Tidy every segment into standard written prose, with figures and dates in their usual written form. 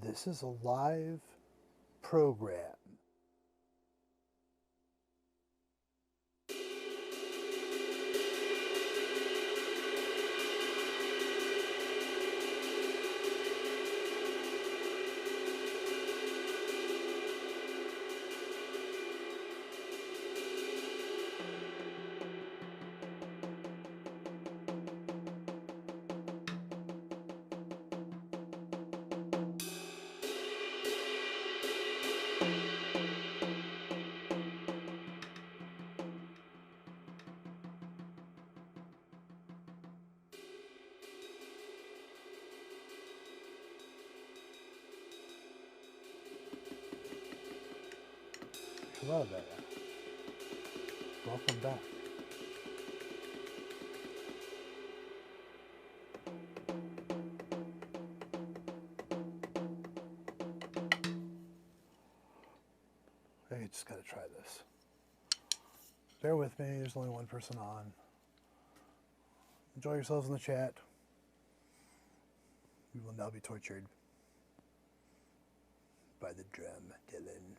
This is a live program. Hello there. Welcome back. I just gotta try this. Bear with me, there's only one person on. Enjoy yourselves in the chat. We will now be tortured by the drum, Dylan.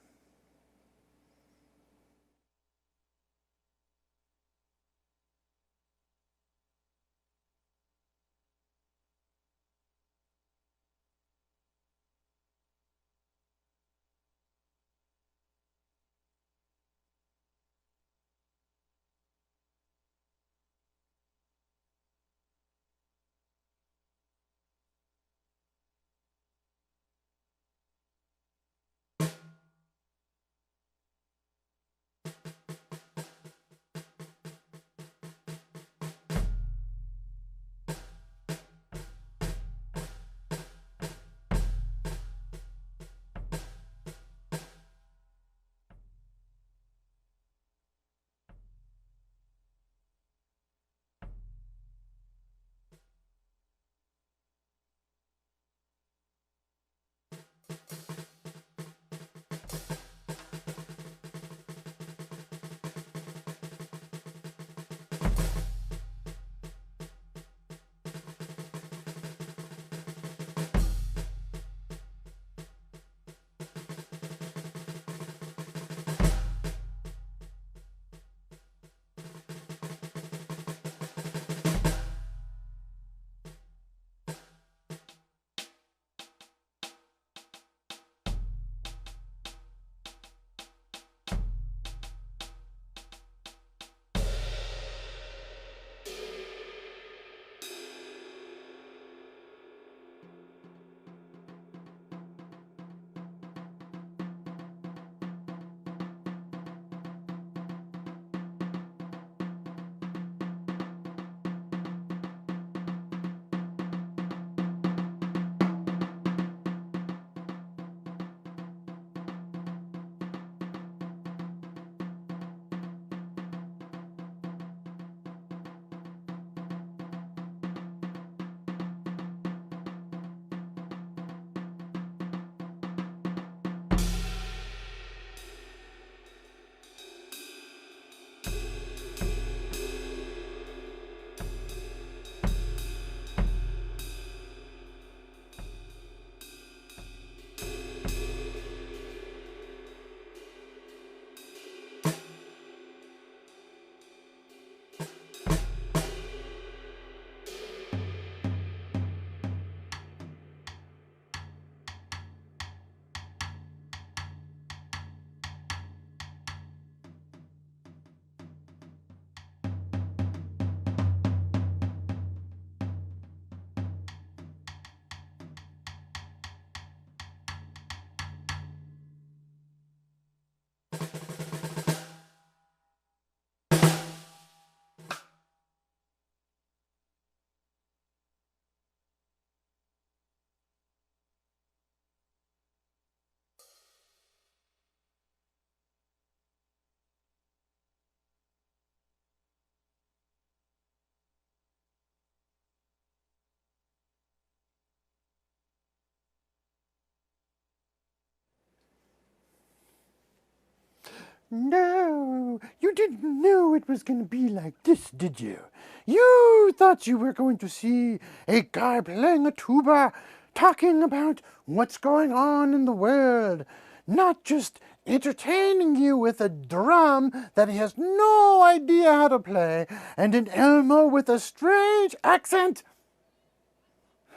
No, you didn't know it was going to be like this, did you? You thought you were going to see a guy playing a tuba talking about what's going on in the world, not just entertaining you with a drum that he has no idea how to play and an Elmo with a strange accent.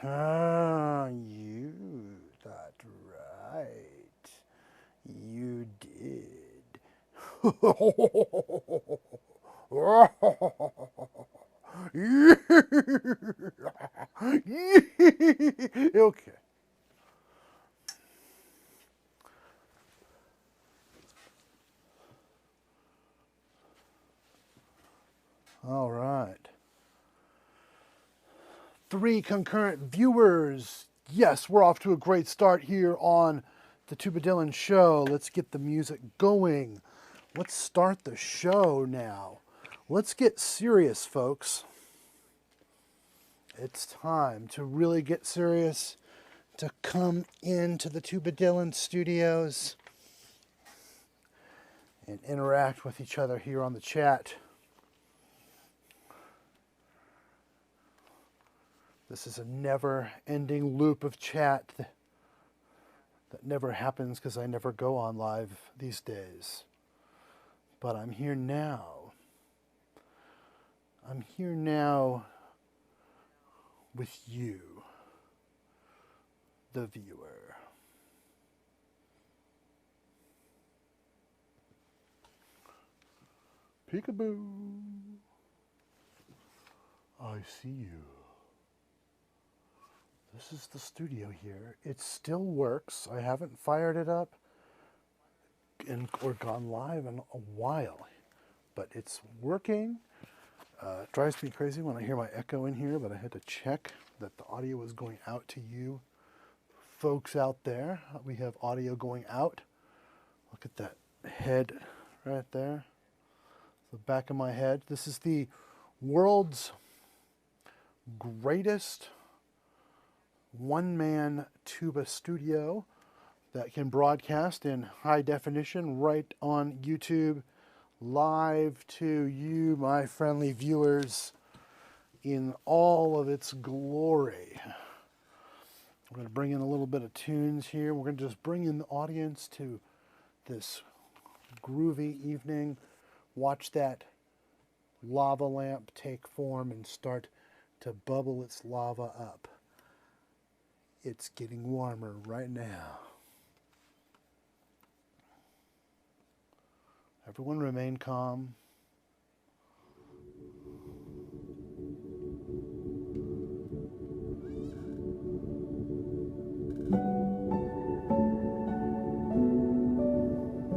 Ah, you thought right. You did. Okay. All right. 3 concurrent viewers. Yes, we're off to a great start here on the Tubadylan show. Let's get the music going. Let's start the show now. Let's get serious, folks. It's time to really get serious, to come into the Tubadylan studios and interact with each other here on the chat. This is a never-ending loop of chat that never happens because I never go on live these days. But I'm here now. I'm here now with you, the viewer. Peekaboo. I see you. This is the studio here. It still works. I haven't fired it up or gone live in a while, but it's working. It drives me crazy when I hear my echo in here, but I had to check that the audio was going out to you folks out there. We have audio going out. Look at that head right there. The back of my head. This is the world's greatest one-man tuba studio that can broadcast in high definition right on YouTube, live to you, my friendly viewers, in all of its glory. We're going to bring in a little bit of tunes here. We're going to just bring in the audience to this groovy evening. Watch that lava lamp take form and start to bubble its lava up. It's getting warmer right now. Everyone remain calm.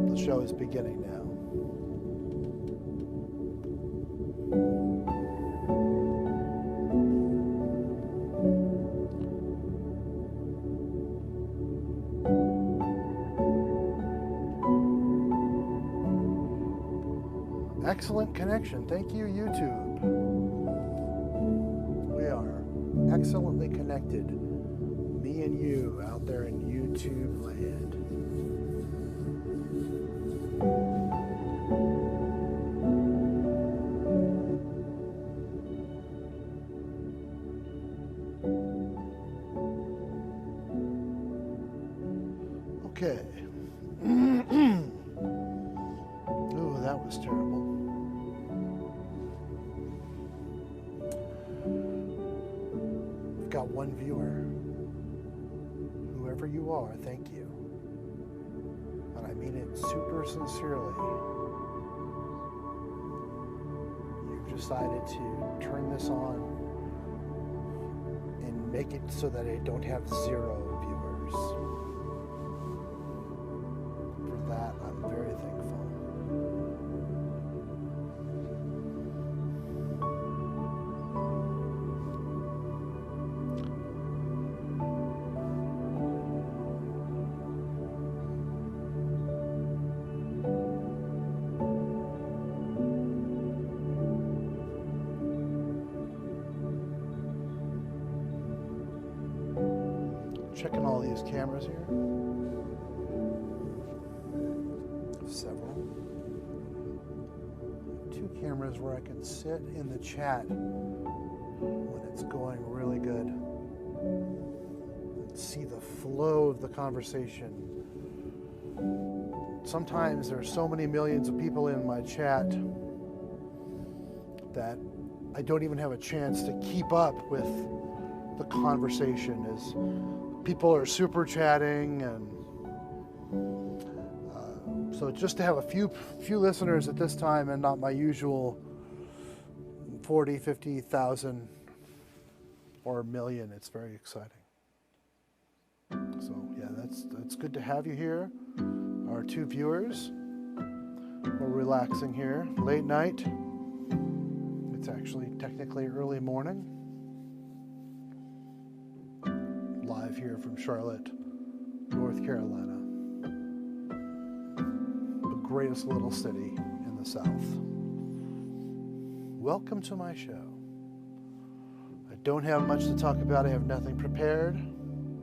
The show is beginning now. Excellent connection. Thank you, YouTube. We are excellently connected. Me and you out there in YouTube land. Okay. Oh, that was terrible. We've got one viewer. Whoever you are, thank you. And I mean it super sincerely. You've decided to turn this on and make it so that I don't have 0 viewers. For that, I'm very thankful. Checking all these cameras here. Several. 2 cameras where I can sit in the chat when it's going really good. And see the flow of the conversation. Sometimes there are so many millions of people in my chat that I don't even have a chance to keep up with the conversation as people are super chatting, and so just to have a few listeners at this time and not my usual 40, 50,000 or a million, it's very exciting. So yeah, that's good to have you here. Our 2 viewers, we're relaxing here, late night. It's actually technically early morning. Live here from Charlotte, North Carolina. The greatest little city in the South. Welcome to my show. I don't have much to talk about. I have nothing prepared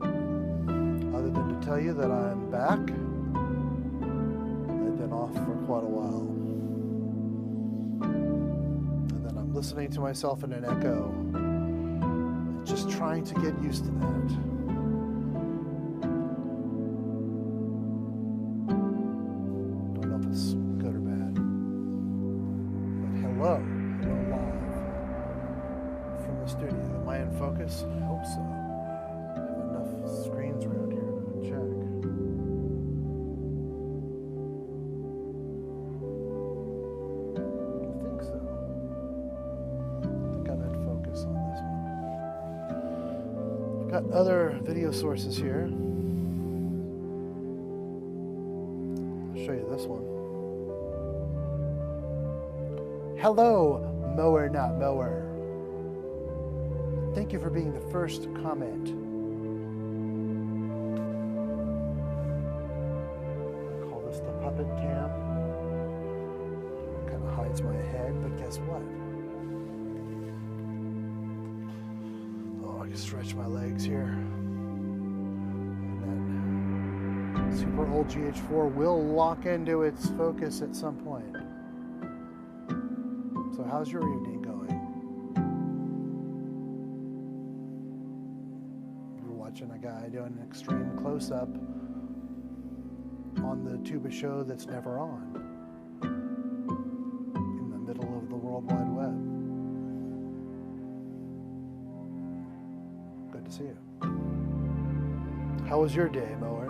other than to tell you that I'm back. I've been off for quite a while. And then I'm listening to myself in an echo and just trying to get used to that. Don't know if it's good or bad. But hello live from the studio. Am I in focus? I hope so. I have enough screens around here to check. I think so. I think I'm in focus on this one. I've got other video sources here. I'll show you this one. Hello, mower not mower. Thank you for being the first to comment. I call this the puppet cam. Kind of hides my head, but guess what? Oh, I can stretch my legs here. And that super old GH4 will lock into its focus at some point. So how's your evening going? You're watching a guy doing an extreme close-up on the tuba show that's never on in the middle of the World Wide Web. Good to see you. How was your day, mower?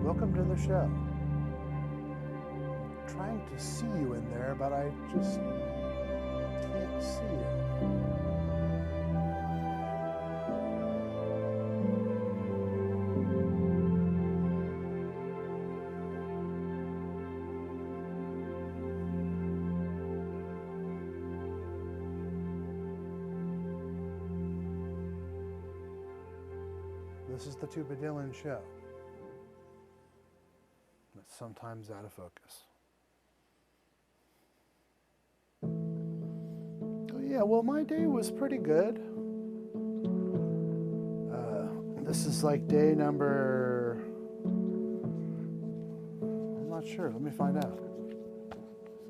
Welcome to the show. I'm trying to see you in there, but I just can't see you. This is the Tubadylan show. It's sometimes out of focus. Oh yeah, well my day was pretty good. This is like day number, I'm not sure, let me find out.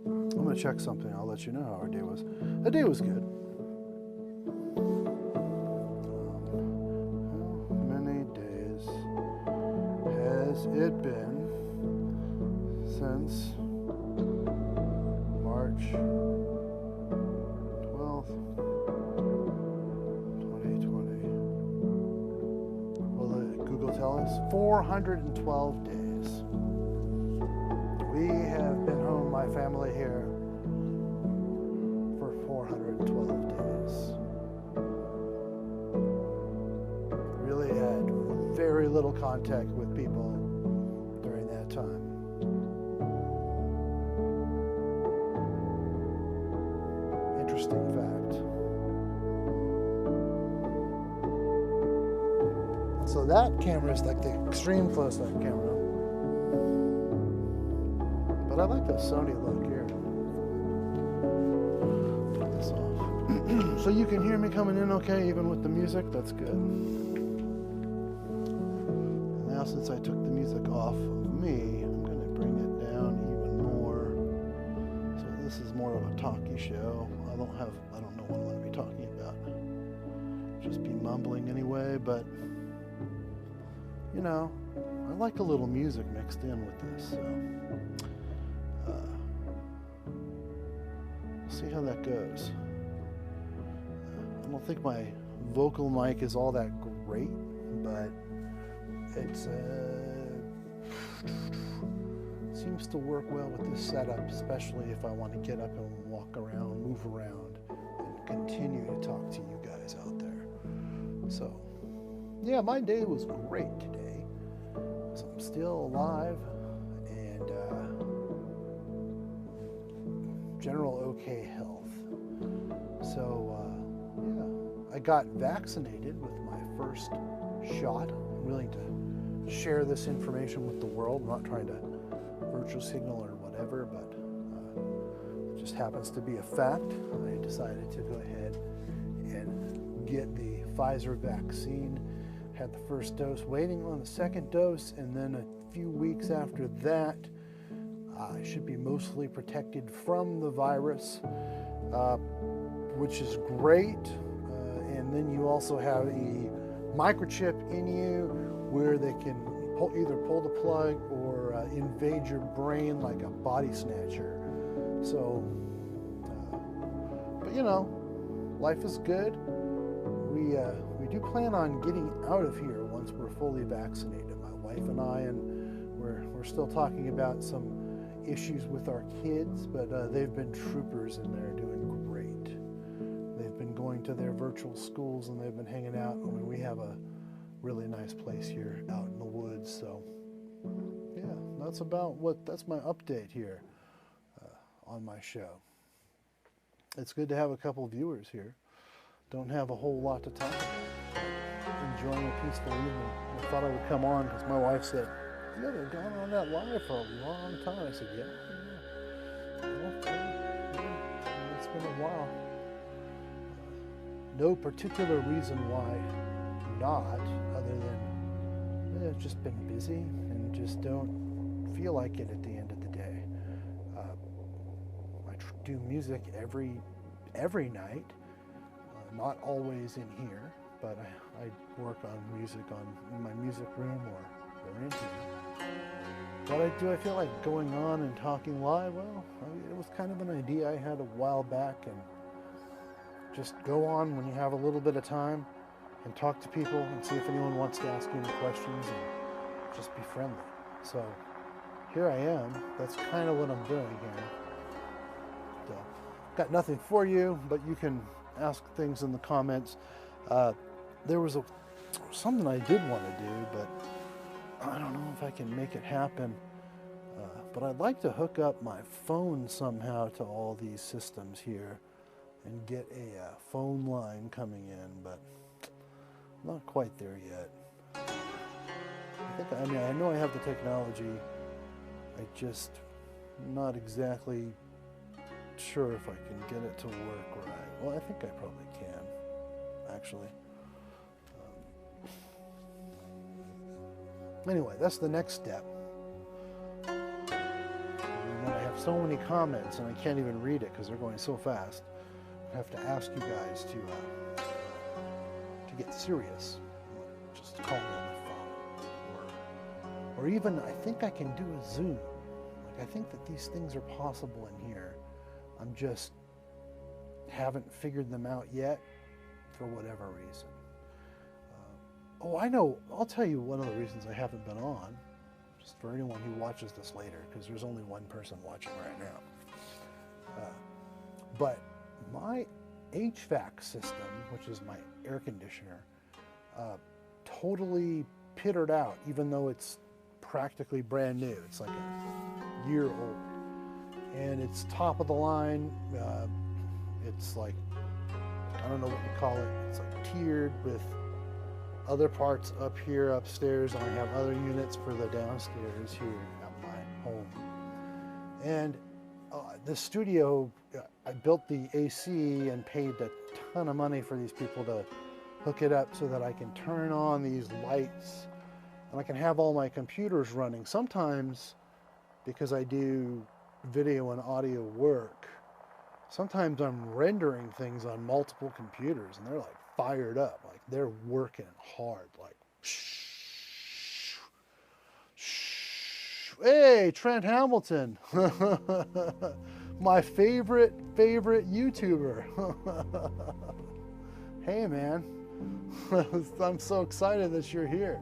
I'm gonna check something, I'll let you know how our day was. The day was good. How many days has it been since March 12th, 2020. Will Google tell us? 412 days. We have been home, my family here, for 412 days. Really had very little contact with people during that time. Interesting fact. So that camera is like the extreme close-up camera. But I like the Sony look here. Turn this off. So you can hear me coming in okay, even with the music. That's good. And now since I took the music off of me, I'm going to bring it down even more. So this is more of a talky show. I don't know what I'm going to be talking about. Just be mumbling anyway, but you know, I like a little music mixed in with this, so we'll see how that goes. I don't think my vocal mic is all that great, but it's seems to work well with this setup, especially if I want to get up and walk around, move around, and continue to talk to you guys out there. So, yeah, my day was great today. So I'm still alive and general okay health. So, yeah, I got vaccinated with my first shot. I'm willing to share this information with the world. I'm not trying to virtue signal or whatever, but it just happens to be a fact. I decided to go ahead and get the Pfizer vaccine. Had the first dose, waiting on the second dose, and then a few weeks after that, I should be mostly protected from the virus, which is great. And then you also have a microchip in you where they can either pull the plug or invade your brain like a body snatcher. So, but you know, life is good. We do plan on getting out of here once we're fully vaccinated, my wife and I, and we're still talking about some issues with our kids, but they've been troopers and they're doing great. They've been going to their virtual schools and they've been hanging out. I mean, we have a really nice place here out in the woods, so yeah, that's my update here on my show. It's good to have a couple viewers here. Don't have a whole lot to talk about. Enjoying a peaceful evening. I thought I would come on because my wife said, "You haven't gone on that live for a long time." I said, yeah. Well, it's been a while. No particular reason why not, other than I've just been busy and just don't feel like it at the end of the day. I do music every night. Not always in here, but I work on music in my music room or in here. But do I feel like going on and talking live? Well, it was kind of an idea I had a while back, and just go on when you have a little bit of time and talk to people and see if anyone wants to ask you any questions and just be friendly. So here I am. That's kind of what I'm doing here. So, got nothing for you, but you can ask things in the comments. There was something I did want to do, but I don't know if I can make it happen. But I'd like to hook up my phone somehow to all these systems here and get a phone line coming in, but I'm not quite there yet. I know I have the technology. I just not exactly sure if I can get it to work right. Well, I think I probably can, actually. Anyway, that's the next step. And then I have so many comments and I can't even read it because they're going so fast. I have to ask you guys to get serious. Just call me on the phone. Or even, I think I can do a Zoom. Like, I think that these things are possible in here. I'm just haven't figured them out yet for whatever reason. Oh, I know. I'll tell you one of the reasons I haven't been on, just for anyone who watches this later, because there's only one person watching right now. But my HVAC system, which is my air conditioner, totally pittered out, even though it's practically brand new. It's like a year old. And it's top of the line. It's like, I don't know what you call it. It's like tiered with other parts up here upstairs, and I have other units for the downstairs here at my home. And the studio, I built the AC and paid a ton of money for these people to hook it up so that I can turn on these lights and I can have all my computers running. Sometimes, because I do video and audio work, sometimes I'm rendering things on multiple computers and they're like fired up, like they're working hard, like hey, Trent Hamilton, my favorite YouTuber. Hey man, I'm so excited that you're here.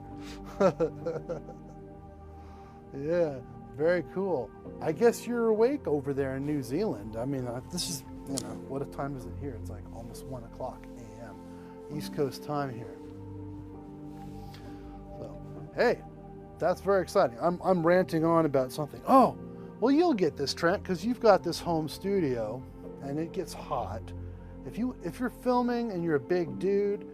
Yeah, very cool. I guess you're awake over there in New Zealand. I mean, this is, you know, what time is it here? It's like almost 1 o'clock a.m. East Coast time here. So, hey, that's very exciting. I'm ranting on about something. Oh, well, you'll get this, Trent, because you've got this home studio, and it gets hot. If you're filming and you're a big dude,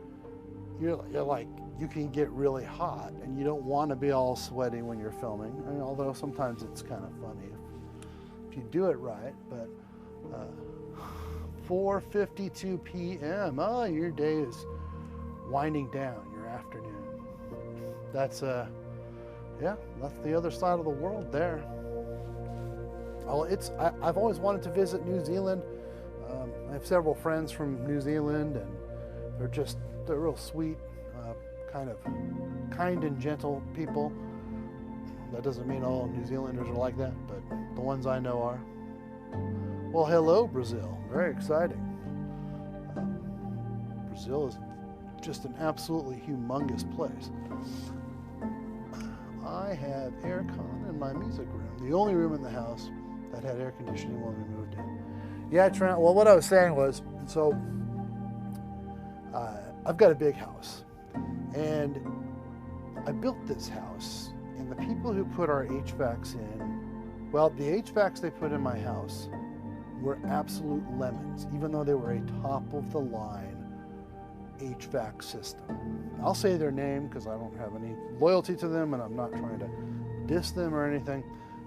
you're like, you can get really hot, and you don't want to be all sweaty when you're filming. I mean, although sometimes it's kind of funny if you do it right. But 4:52 p.m. Oh, your day is winding down. Your afternoon. That's yeah, that's the other side of the world there. Oh, I've always wanted to visit New Zealand. I have several friends from New Zealand, and they're real sweet, kind and gentle people. That doesn't mean all New Zealanders are like that, but the ones I know are. Well, hello, Brazil. Very exciting. Brazil is just an absolutely humongous place. I had aircon in my music room, the only room in the house that had air conditioning when we moved in. Yeah, Trent, well, what I was saying was, so I've got a big house, and I built this house, and the people who put our HVACs in, well, the HVACs they put in my house were absolute lemons, even though they were a top-of-the-line HVAC system. I'll say their name because I don't have any loyalty to them, and I'm not trying to diss them or anything,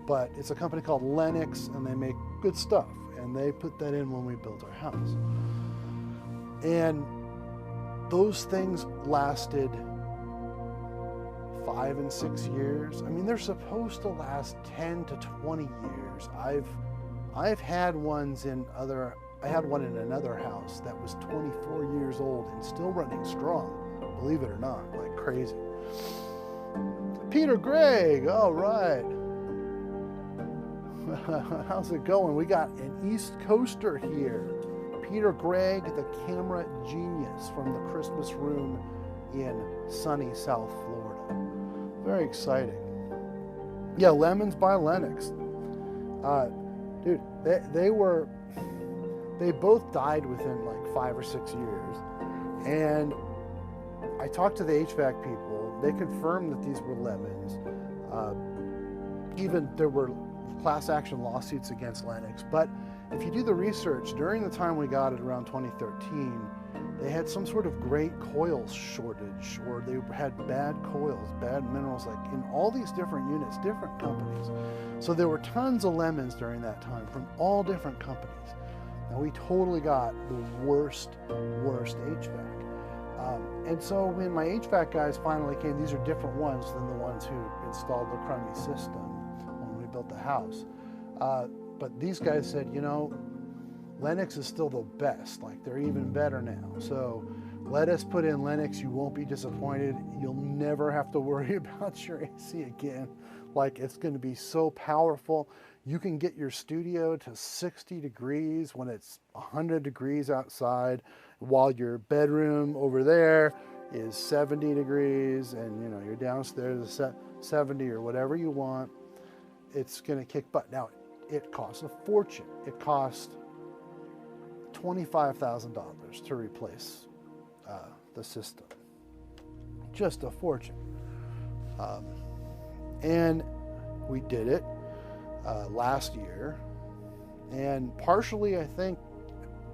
but it's a company called Lennox, and they make good stuff, and they put that in when we built our house. And those things lasted 5 and 6 years. I mean, they're supposed to last 10 to 20 years. I've had ones I had one in another house that was 24 years old and still running strong, believe it or not, like crazy. Peter Gregg, all right. How's it going? We got an East Coaster here. Peter Gregg, the camera genius from the Christmas room in sunny South Florida. Very exciting. Yeah, Lemons by Lennox. Dude, they both died within like 5 or 6 years. And I talked to the HVAC people. They confirmed that these were lemons. Even there were class action lawsuits against Lennox. But if you do the research, during the time we got it around 2013, they had some sort of great coils shortage, or they had bad coils, bad minerals, like in all these different units, different companies. So there were tons of lemons during that time from all different companies. Now we totally got the worst HVAC. And so when my HVAC guys finally came, these are different ones than the ones who installed the crummy system when we built the house. But these guys said, you know, Lennox is still the best, like they're even better now. So let us put in Lennox, you won't be disappointed. You'll never have to worry about your AC again. Like, it's gonna be so powerful. You can get your studio to 60 degrees when it's 100 degrees outside, while your bedroom over there is 70 degrees, and you know, you're downstairs is 70 or whatever you want. It's gonna kick butt. Now, it costs a fortune. It costs $25,000 to replace the system. Just a fortune. And we did it last year, and partially, I think,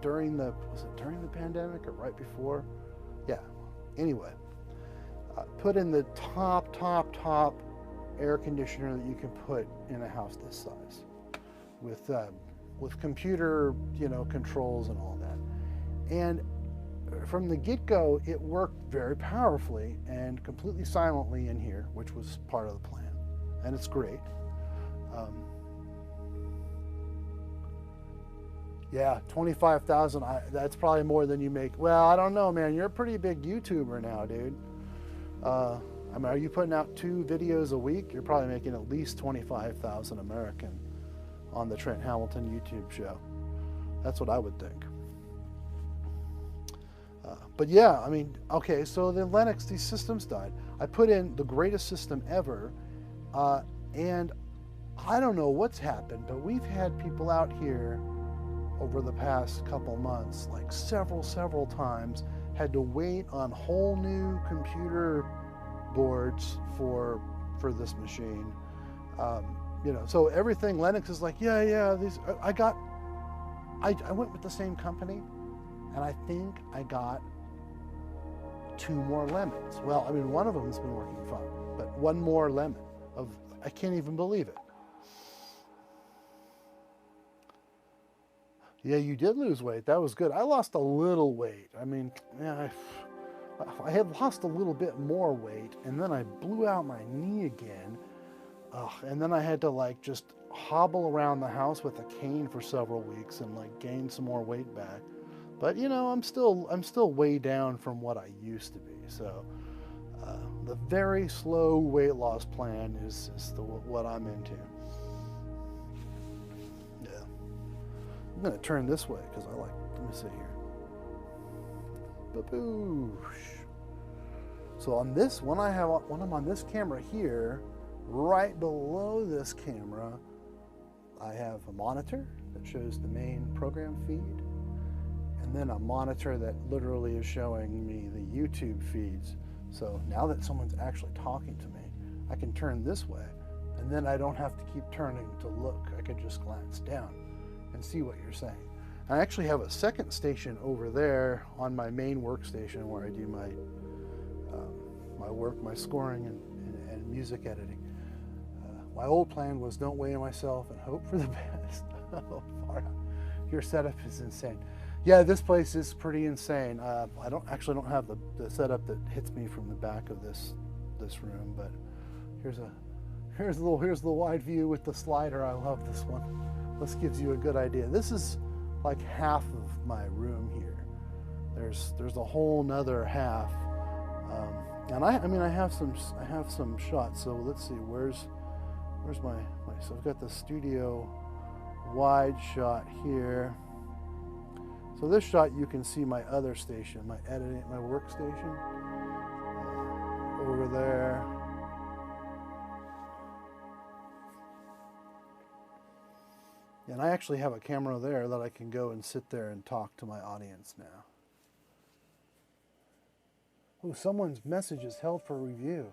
was it during the pandemic or right before? Yeah. Anyway, put in the top air conditioner that you can put in a house this size, with computer, controls and all that. And from the get-go, it worked very powerfully and completely silently in here, which was part of the plan, and it's great. Yeah, 25,000. That's probably more than you make. Well, I don't know, man. You're a pretty big YouTuber now, dude. I mean, are you putting out 2 videos a week? You're probably making at least 25,000 American on the Trent Hamilton YouTube show. That's what I would think. But yeah, I mean, okay, so the Linux, these systems died. I put in the greatest system ever, and I don't know what's happened, but we've had people out here over the past couple months, like several times, had to wait on whole new computer boards for this machine. So everything Linux is like, yeah, these, I went with the same company, and I think I got 2 more lemons. Well, I mean, one of them has been working fine, but 1 more lemon I can't even believe it. Yeah, you did lose weight. That was good. I lost a little weight. I mean, yeah, I had lost a little bit more weight, and then I blew out my knee again. And then I had to like just hobble around the house with a cane for several weeks and like gain some more weight back. But I'm still way down from what I used to be. So the very slow weight loss plan is what I'm into. Yeah, I'm gonna turn this way because I like. Let me see here. Ba-boosh. So on this, when I'm on this camera here, right below this camera, I have a monitor that shows the main program feed, and then a monitor that literally is showing me the YouTube feeds. So now that someone's actually talking to me, I can turn this way, and then I don't have to keep turning to look. I could just glance down and see what you're saying. I actually have a second station over there on my main workstation where I do my work, my scoring and music editing. My old plan was don't weigh myself and hope for the best. Oh, far out. Your setup is insane. Yeah, this place is pretty insane. I don't have the setup that hits me from the back of this room, but here's the wide view with the slider. I love this one. This gives you a good idea. This is like half of my room here. There's a whole nother half, and I have some shots. So let's see, where's my so I've got the studio wide shot here. So this shot, you can see my other station, my workstation over there. And I actually have a camera there that I can go and sit there and talk to my audience now. Oh, someone's message is held for review.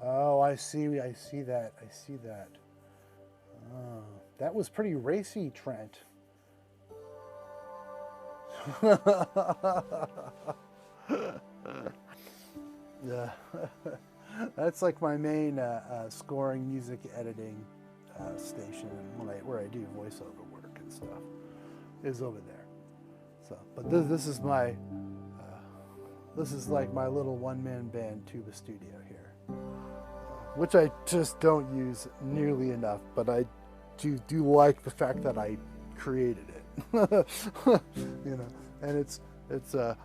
Oh, I see that. Oh, that was pretty racy, Trent. Yeah. That's like my main scoring, music editing station, where I do voiceover work and stuff, is over there. So, but this is my this is like my little one-man band tuba studio here, which I just don't use nearly enough. But I do like the fact that I created it, and it's a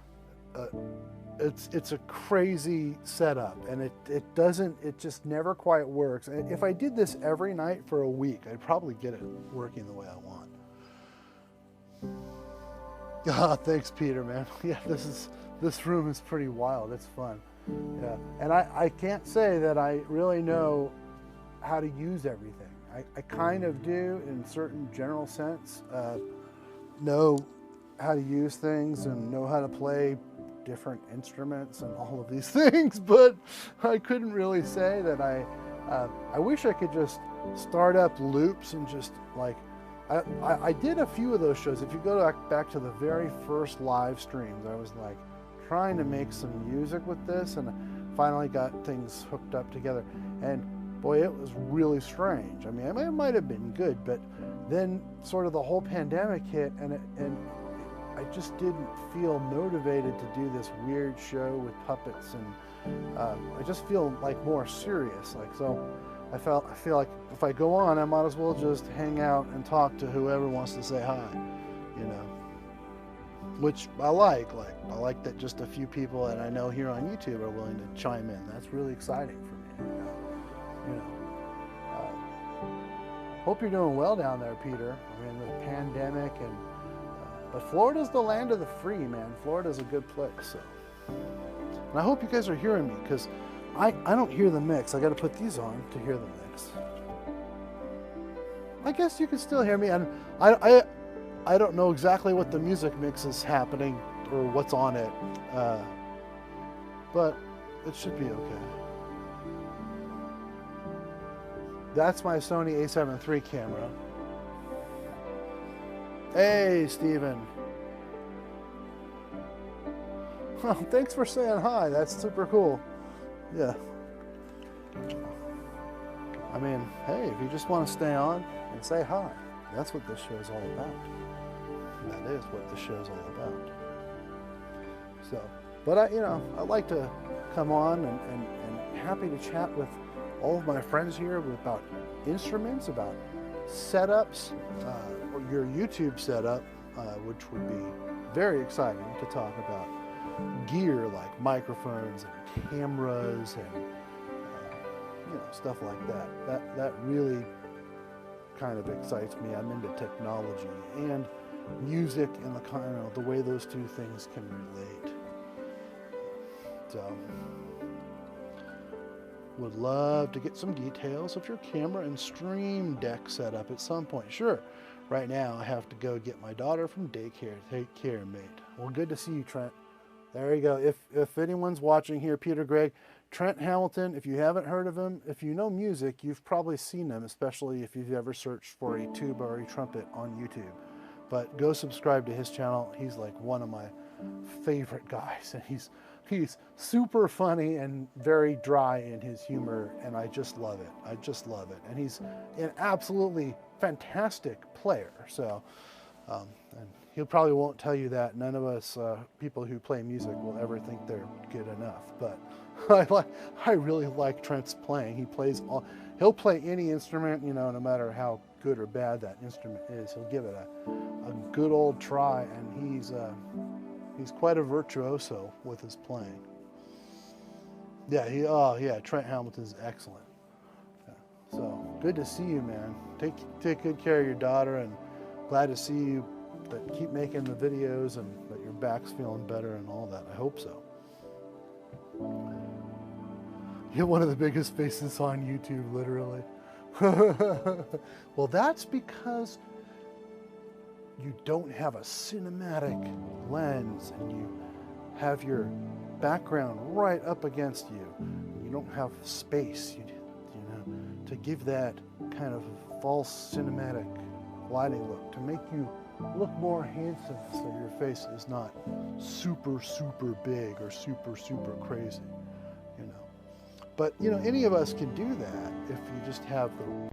crazy setup, and it just never quite works. And if I did this every night for a week, I'd probably get it working the way I want. Ah, thanks, Peter, man. Yeah, this room is pretty wild. It's fun. Yeah, and I can't say that I really know how to use everything. I kind of do in certain general sense, know how to use things and know how to play different instruments and all of these things, but I couldn't really say that I wish I could just start up loops and just like, I did a few of those shows. If you go back to the very first live streams, I was like trying to make some music with this, and finally got things hooked up together. And boy, it was really strange. I mean, it might have been good, but then sort of the whole pandemic hit, and I just didn't feel motivated to do this weird show with puppets, and I just feel like more serious. Like, so I feel like if I go on, I might as well just hang out and talk to whoever wants to say hi, you know. Which I like. Like, I like that just a few people that I know here on YouTube are willing to chime in. That's really exciting for me. You know. Hope you're doing well down there, Peter. I mean, the pandemic and but Florida's the land of the free, man. Florida's a good place. So, and I hope you guys are hearing me, because I don't hear the mix. I got to put these on to hear the mix. I guess you can still hear me, and I don't know exactly what the music mix is happening or what's on it, but it should be okay. That's my Sony a7 III camera. Hey, Steven. Well, thanks for saying hi. That's super cool. Yeah. I mean, hey, if you just want to stay on and say hi, that's what this show is all about. That is what the show is all about. So, but I like to come on and happy to chat with all of my friends here about instruments, about setups, or your YouTube setup, which would be very exciting to talk about gear like microphones and cameras and stuff like that. That really kind of excites me. I'm into technology and music and the way those two things can relate. So, would love to get some details of your camera and stream deck setup at some point. Sure. Right now, I have to go get my daughter from daycare. Take care, mate. Well, good to see you, Trent. There you go. If anyone's watching here, Peter Gregg, Trent Hamilton, if you haven't heard of him, if you know music, you've probably seen him, especially if you've ever searched for a tuba or a trumpet on YouTube. But go subscribe to his channel. He's like one of my favorite guys, and he's super funny and very dry in his humor, and I just love it. I just love it. And he's an absolutely fantastic player. So, and he probably won't tell you that. None of us people who play music will ever think they're good enough. But I really like Trent's playing. He'll play any instrument, no matter how good or bad that instrument is. He'll give it a good old try, and he's quite a virtuoso with his playing. Yeah, Trent Hamilton's excellent. Yeah. So good to see you, man. Take good care of your daughter, and glad to see you. That keep making the videos and that your back's feeling better and all that. I hope so. You're one of the biggest faces on YouTube, literally. Well, that's because you don't have a cinematic lens and you have your background right up against you. You don't have space, to give that kind of false cinematic lighting look, to make you look more handsome, so your face is not super big or super crazy, But any of us can do that if you just have the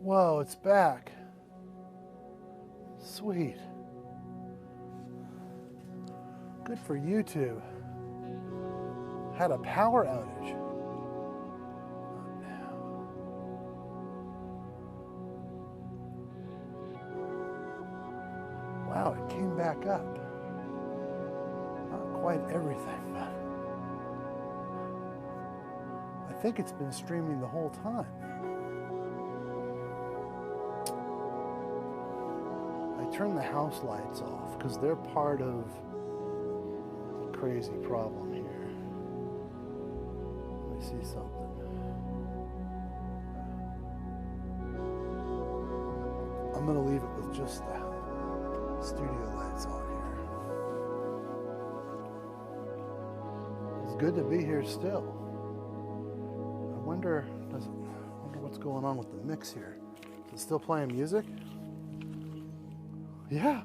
Whoa, it's back. Sweet. Good for YouTube. Had a power outage. Not now. Wow, it came back up. Not quite everything, but I think it's been streaming the whole time. Turn the house lights off because they're part of the crazy problem here. Let me see something. I'm going to leave it with just the studio lights on here. It's good to be here still. I wonder what's going on with the mix here. Is it still playing music? Yeah,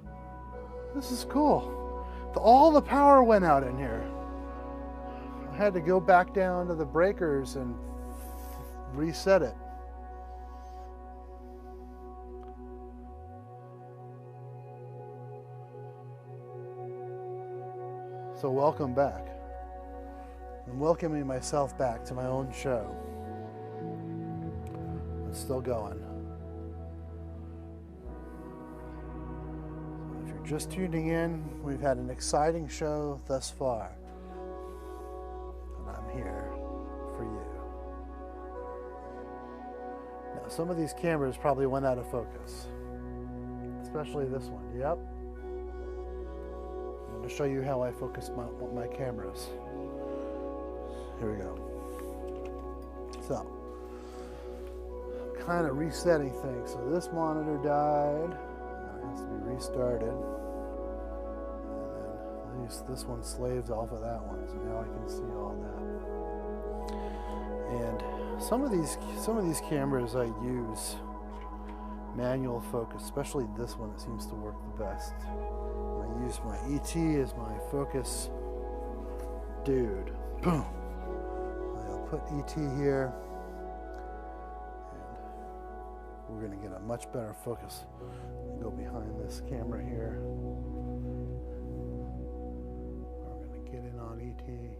this is cool. All the power went out in here. I had to go back down to the breakers and reset it. So welcome back. I'm welcoming myself back to my own show. It's still going. Just tuning in, we've had an exciting show thus far, and I'm here for you. Now, some of these cameras probably went out of focus, especially this one. Yep. I'm going to show you how I focus my cameras. Here we go. So, kind of resetting things. So this monitor died. It has to be restarted. This one slaves off of that one, so now I can see all that. And some of these cameras I use manual focus, especially this one. It seems to work the best. I use my ET as my focus dude. Boom. I'll put ET here, and we're going to get a much better focus. Go behind this camera here. Get in on ET and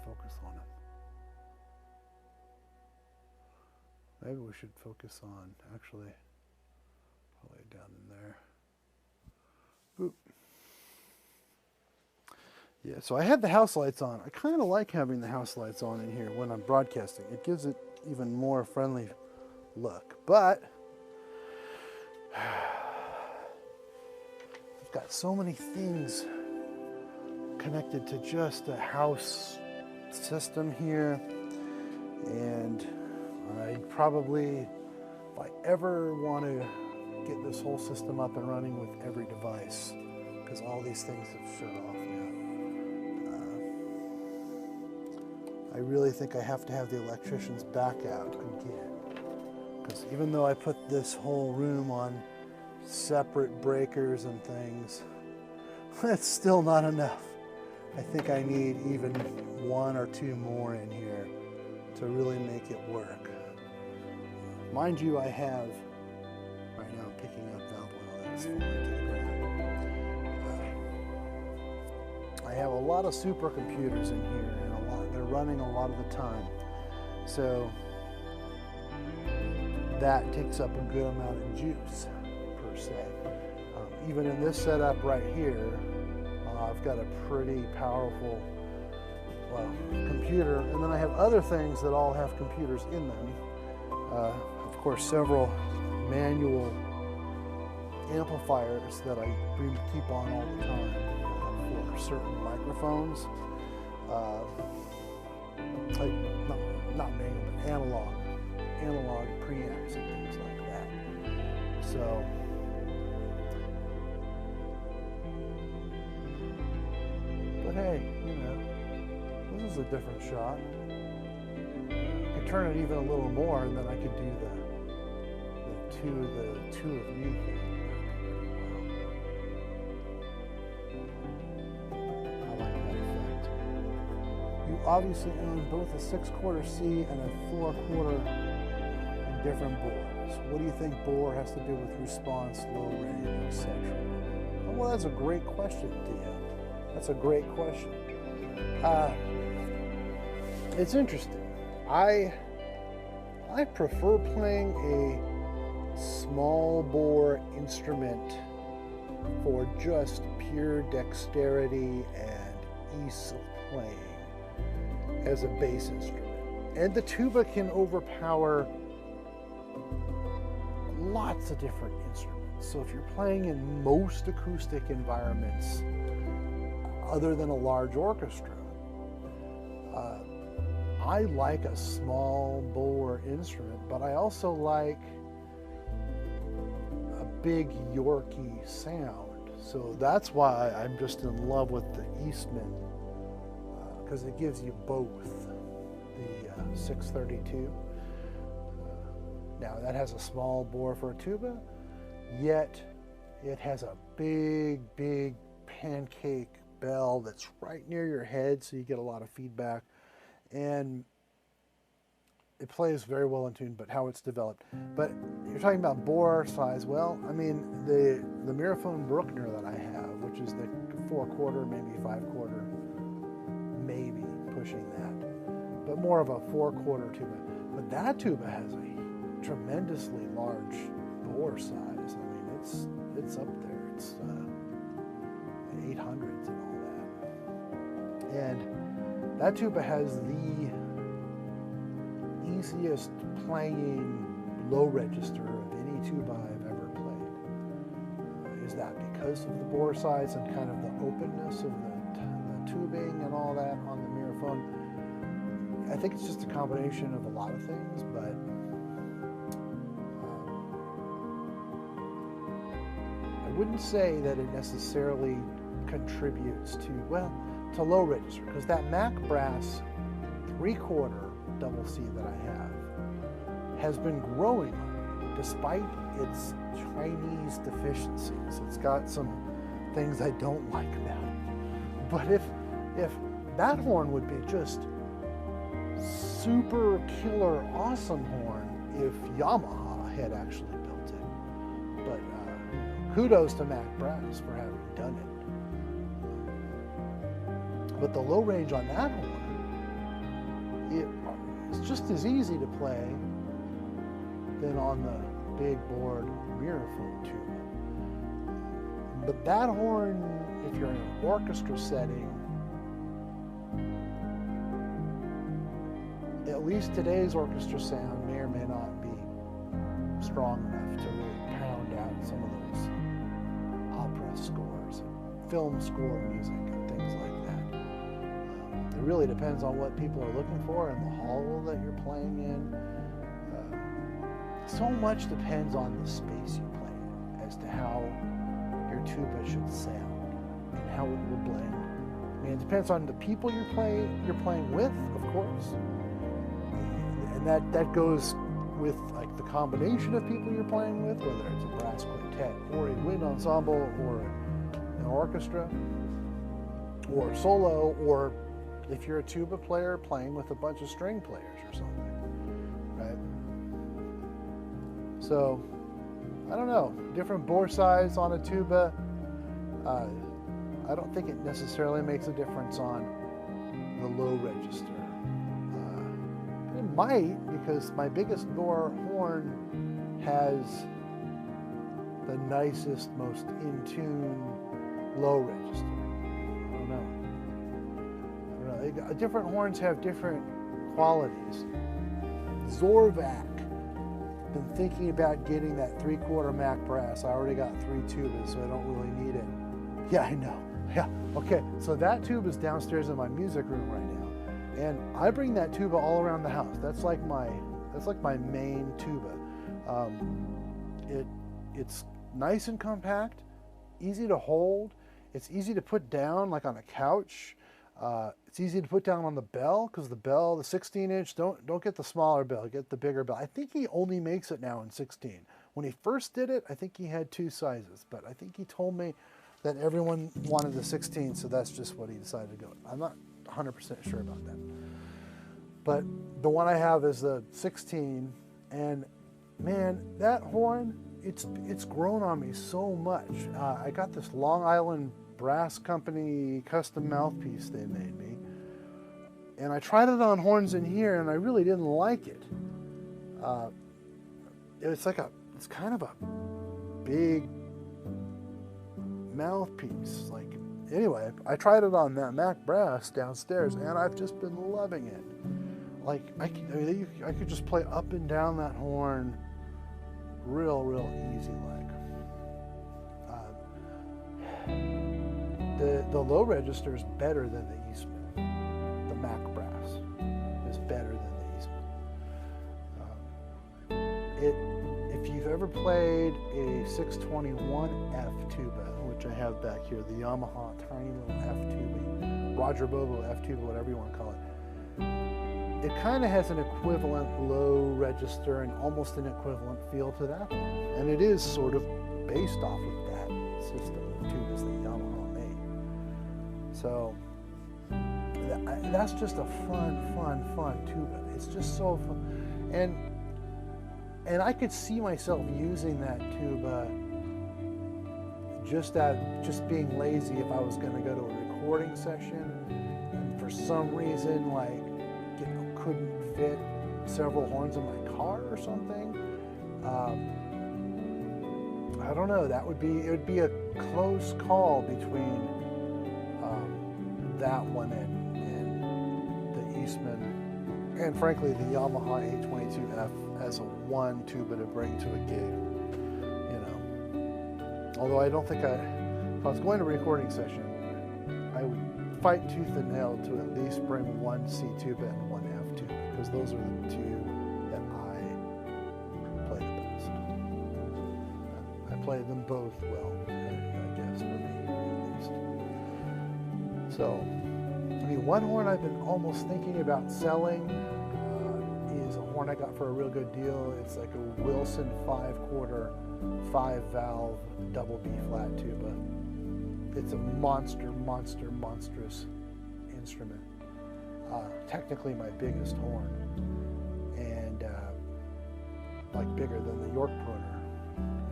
focus on him. Maybe we should focus on, actually, probably down in there. Boop. Yeah, so I had the house lights on. I kind of like having the house lights on in here when I'm broadcasting. It gives it even more friendly look, but got so many things connected to just a house system here, and I probably, if I ever want to get this whole system up and running with every device, because all these things have shut off now, I really think I have to have the electricians back out again, because even though I put this whole room on separate breakers and things, it's still not enough. I think I need even one or two more in here to really make it work. Mind you, I have, right now I'm picking up valve oil, fall into the ground. I have a lot of supercomputers in here, and they're running a lot of the time. So that takes up a good amount of juice, per se. Even in this setup right here, I've got a pretty powerful, well, computer, and then I have other things that all have computers in them. Of course, several manual amplifiers that I keep on all the time for certain microphones, like not manual, but analog preamps and things like that. So but hey, you know, this is a different shot. I could turn it even a little more, and then I could do the two of me thing. I like that effect. You obviously own both a 6/4 C and a 4/4 in different bores. What do you think bore has to do with response, low range, etc.? Well, that's a great question, Theo. That's a great question. It's interesting. I prefer playing a small bore instrument for just pure dexterity and ease of playing as a bass instrument. And the tuba can overpower lots of different instruments. So if you're playing in most acoustic environments, other than a large orchestra, I like a small bore instrument, but I also like a big Yorkie sound. So that's why I'm just in love with the Eastman, because it gives you both. The 632. Now that has a small bore for a tuba, yet it has a big pancake bell that's right near your head, so you get a lot of feedback, and it plays very well in tune. But how it's developed, but you're talking about bore size. Well, I mean, the Miraphone Bruckner that I have, which is the 4/4, maybe 5/4, maybe pushing that, but more of a 4/4 tuba. But that tuba has a tremendously large bore size. I mean, it's up there. It's 800s and all that. And that tuba has the easiest playing low register of any tuba I've ever played. Is that because of the bore size and kind of the openness of the tubing and all that on the Miraphone? I think it's just a combination of a lot of things, but I wouldn't say that it necessarily contributes to low register, because that Mac Brass 3/4 double C that I have has been growing despite its Chinese deficiencies. It's got some things I don't like about it. But if that horn would be just super killer awesome horn if Yamaha had actually built it. But kudos to Mac Brass for having done it. But the low range on that horn, it's just as easy to play than on the big board Miraphone tuba. But that horn, if you're in an orchestra setting, at least today's orchestra sound may or may not be strong enough to really pound out some of those opera scores, film score music, and things like that. It really depends on what people are looking for and the hall that you're playing in. So much depends on the space you play in as to how your tuba should sound and how it will blend. I mean, it depends on the people you're playing with, of course. And that goes with like the combination of people you're playing with, whether it's a brass quintet or a wind ensemble or an orchestra or solo, or if you're a tuba player playing with a bunch of string players or something, right? So I don't know, different bore size on a tuba. I don't think it necessarily makes a difference on the low register. It might, because my biggest bore horn has the nicest, most in tune low register. I don't know. Different horns have different qualities. Zorvac, been thinking about getting that 3/4 Mac brass. I already got 3 tubas, so I don't really need it. Yeah, I know. Yeah, okay. So that tuba is downstairs in my music room right now, and I bring that tuba all around the house. That's like my main tuba. It's nice and compact, easy to hold. It's easy to put down like on a couch. It's easy to put down on the bell, because the bell, the 16-inch, don't get the smaller bell, get the bigger bell. I think he only makes it now in 16. When he first did it, I think he had 2 sizes, but I think he told me that everyone wanted the 16, so that's just what he decided to go with. I'm not 100% sure about that. But the one I have is the 16, and man, that horn, it's grown on me so much. I got this Long Island Brass Company custom mouthpiece they made me, and I tried it on horns in here, and I really didn't like it. It's kind of a big mouthpiece. Like, anyway, I tried it on that Mac brass downstairs, and I've just been loving it. Like, I could just play up and down that horn real easy. Like, the low register is better than the Eastman. The Mac brass is better than the Eastman. If you've ever played a 621F tuba, which I have back here, the Yamaha tiny little F tuba, Roger Bobo F tuba, whatever you want to call it, it kind of has an equivalent low register and almost an equivalent feel to that one. And it is sort of based off of that system of tubas that Yamaha made. So that's just a fun tuba. It's just so fun. And I could see myself using that tuba just being lazy if I was going to go to a recording session and for some reason, like, couldn't fit several horns in my car or something. I don't know. It would be a close call between that one and the Eastman, and frankly the Yamaha A22F as a one tuba to bring to a gig. You know, although I don't think if I was going to a recording session, I would fight tooth and nail to at least bring one C tuba and one F tuba, because those are the 2 that I play the best. I play them both well, I guess, for me at least. So, I mean, one horn I've been almost thinking about selling is a horn I got for a real good deal. It's like a Wilson 5/4 5-valve double B flat tuba. It's a monstrous instrument. Technically my biggest horn, and like bigger than the York Pruner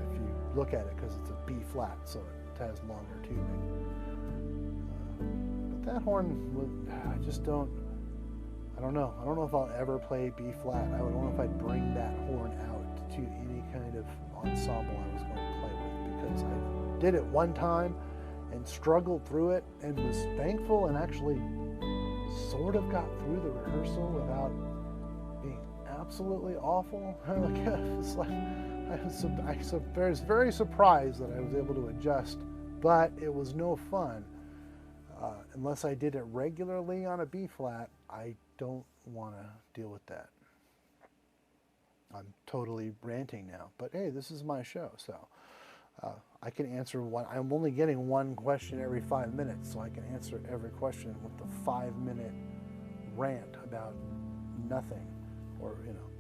if you look at it, because it's a B flat, so it has longer tubing. But that horn, I don't know. I don't know if I'll ever play B flat. I don't know if I'd bring that horn out to any kind of ensemble I was going to play with, because I did it one time and struggled through it and was thankful and actually sort of got through the rehearsal without being absolutely awful. I was very surprised that I was able to adjust, but it was no fun. Unless I did it regularly on a B flat, I don't want to deal with that. I'm totally ranting now, but hey, this is my show, so I can answer one. I'm only getting one question every 5 minutes, so I can answer every question with a 5-minute rant about nothing, or you know.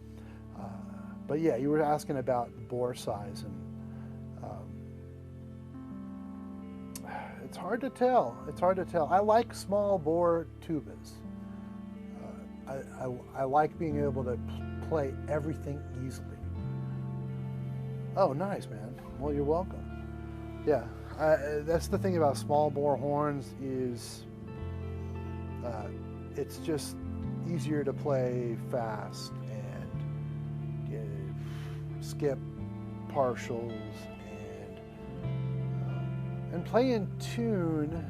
But yeah, you were asking about bore size, and it's hard to tell. It's hard to tell. I like small bore tubas. I like being able to play everything easily. Oh, nice, man. Well, you're welcome. Yeah, that's the thing about small bore horns is it's just easier to play fast and skip partials and play in tune.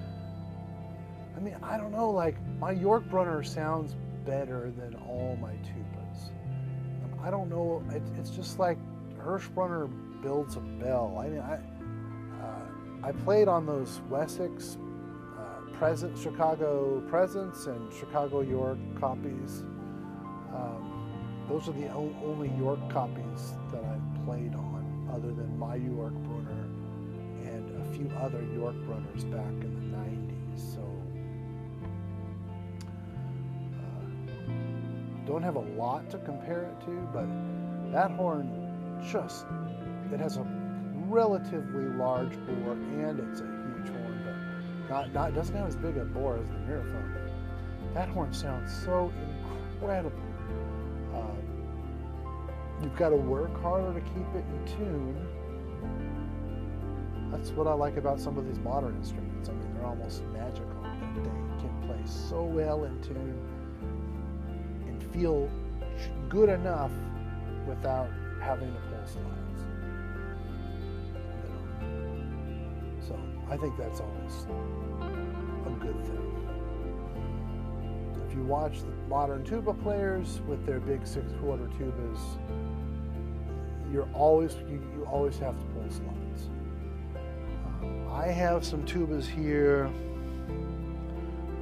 I mean, I don't know, like my York Brunner sounds better than all my tubas. I don't know, it's just like Hirschbrunner builds a bell. I mean, I played on those Wessex Chicago Presents and Chicago York copies. Those are the only York copies that I've played on, other than my York Brunner and a few other York Brunners back in the 90s. So don't have a lot to compare it to, but that horn it has a relatively large bore and it's a huge horn, but it doesn't have as big a bore as the Miraphone. That horn sounds so incredible. You've got to work harder to keep it in tune. That's what I like about some of these modern instruments. I mean, they're almost magical. They can play so well in tune and feel good enough without having to pull slides. You know? So I think that's always a good thing. If you watch the modern tuba players with their big 6/4 tubas, you always have to pull slides. I have some tubas here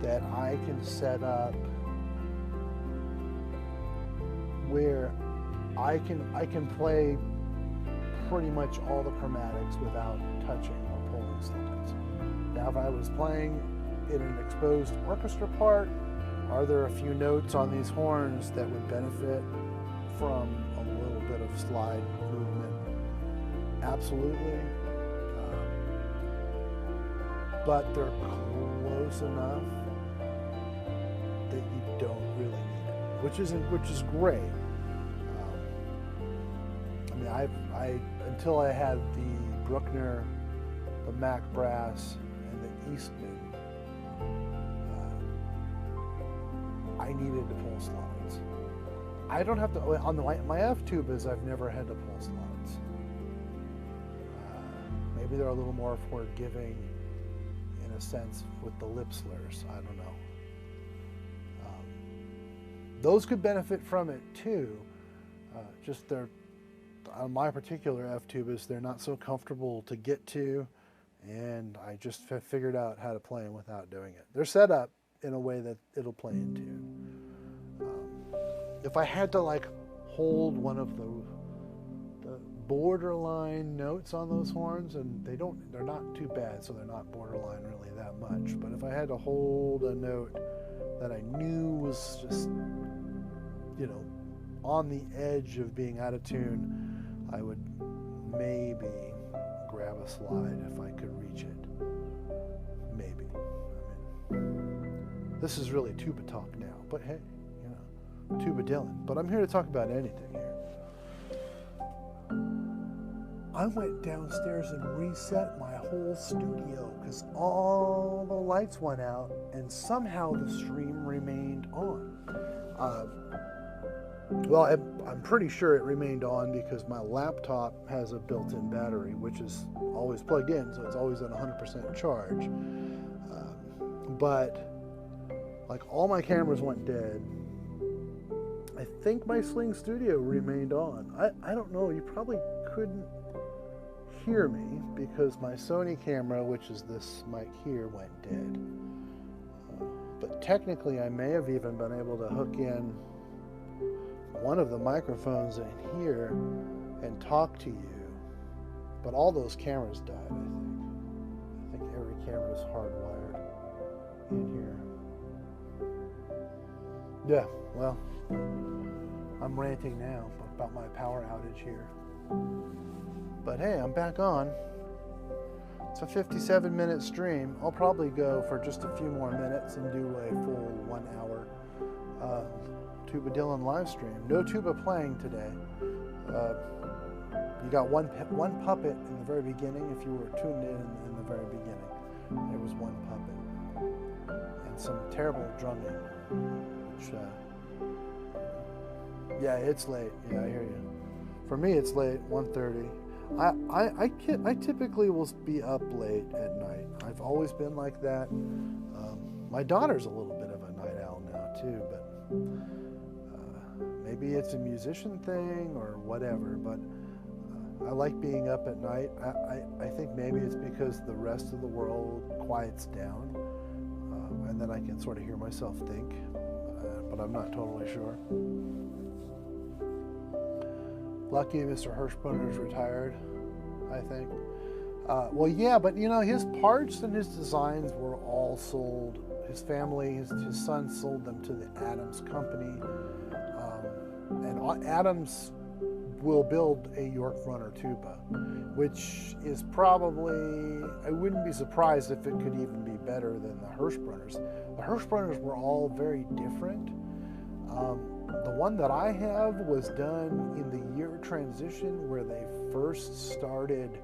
that I can set up where I can play pretty much all the chromatics without touching or pulling slides. Now, if I was playing in an exposed orchestra part, are there a few notes on these horns that would benefit from a little bit of slide movement? Absolutely. But they're close enough that you don't really need it, which is great. I mean, until I had the Bruckner, the Mac Brass, and the Eastman, I needed to pull slides. I don't have to, on my F tubas, I've never had to pull slides. Maybe they're a little more forgiving in a sense with the lip slurs, I don't know. Those could benefit from it too, just on my particular F tubas, they're not so comfortable to get to, and I just figured out how to play them without doing it. They're set up in a way that it'll play in tune. If I had to like hold one of the borderline notes on those horns, and they're not too bad, so they're not borderline really that much, but if I had to hold a note that I knew was just, you know, on the edge of being out of tune, I would maybe grab a slide if I could reach it. Maybe. I mean, this is really tuba talk now, but hey, you know, tubadylan. But I'm here to talk about anything here. I went downstairs and reset my whole studio because all the lights went out and somehow the stream remained on. Well, I'm pretty sure it remained on because my laptop has a built-in battery, which is always plugged in, so it's always at 100% charge. But like all my cameras went dead. I think my Sling Studio remained on. I don't know, you probably couldn't hear me because my Sony camera, which is this mic here, went dead. But technically I may have even been able to hook in one of the microphones in here and talk to you, but all those cameras died, I think every camera is hardwired in here. Yeah, well, I'm ranting now about my power outage here, but hey, I'm back on. It's a 57-minute stream. I'll probably go for just a few more minutes and do a full 1 hour tubadylan live stream. No tuba playing today. You got one puppet in the very beginning. If you were tuned in the very beginning, there was one puppet and some terrible drumming. Which, yeah, it's late. Yeah, I hear you. For me, it's late, 1:30. I typically will be up late at night. I've always been like that. My daughter's a little bit of a night owl now too, but maybe it's a musician thing or whatever. But I like being up at night. I think maybe it's because the rest of the world quiets down, and then I can sort of hear myself think, but I'm not totally sure. Lucky Mr. Hirschbrunner's retired, I think. Well, yeah, but you know, his parts and his designs were all sold. His family, his son sold them to the Adams Company. And Adams will build a York Runner tuba, which is probably, I wouldn't be surprised if it could even be better than the Hirschbrunners. The Hirschbrunners were all very different. The one that I have was done in the year transition where they first started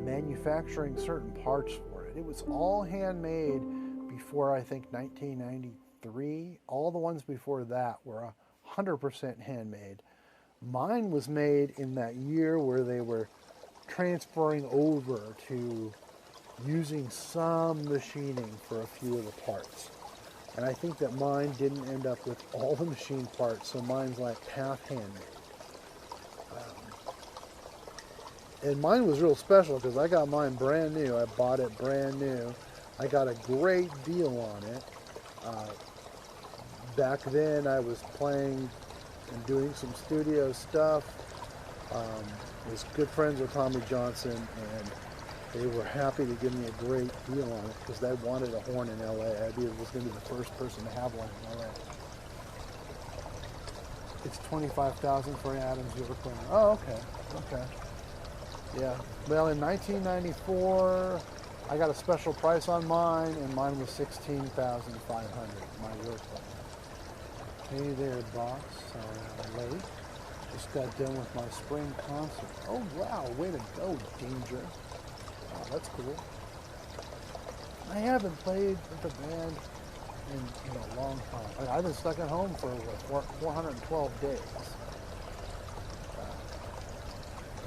manufacturing certain parts for it. It was all handmade before, I think, 1993. All the ones before that were 100% handmade. Mine was made in that year where they were transferring over to using some machining for a few of the parts. And I think that mine didn't end up with all the machine parts, so mine's like half handmade. And mine was real special because I got mine brand new. I bought it brand new. I got a great deal on it. Back then I was playing and doing some studio stuff. Was good friends with Tommy Johnson, and they were happy to give me a great deal on it because they wanted a horn in LA. I was going to be the first person to have one in LA. It's $25,000 for an Adams York Runner. Oh, okay, okay. Yeah, well, in 1994, I got a special price on mine, and mine was $16,500, my York Runner. Hey there, boss. Sorry I'm late. Just got done with my spring concert. Oh, wow, way to go, Danger. Wow, that's cool. I haven't played with the band in a long time. I've been stuck at home for 412 days.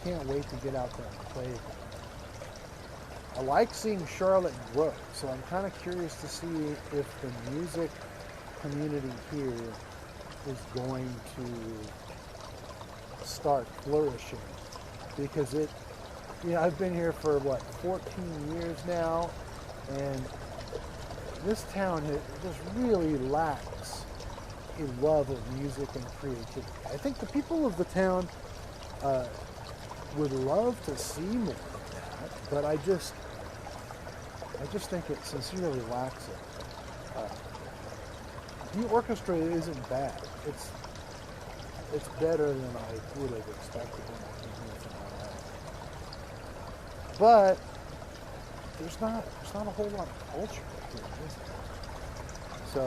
Can't wait to get out there and play again. I like seeing Charlotte grow, so I'm kind of curious to see if the music community here is going to start flourishing, because I've been here for 14 years now, and this town just really lacks a love of music and creativity. I think the people of the town would love to see more of that, but I just think it sincerely lacks it. The orchestra isn't bad. It's better than I would have expected when I came here from LA. But there's not a whole lot of culture here, is there? So,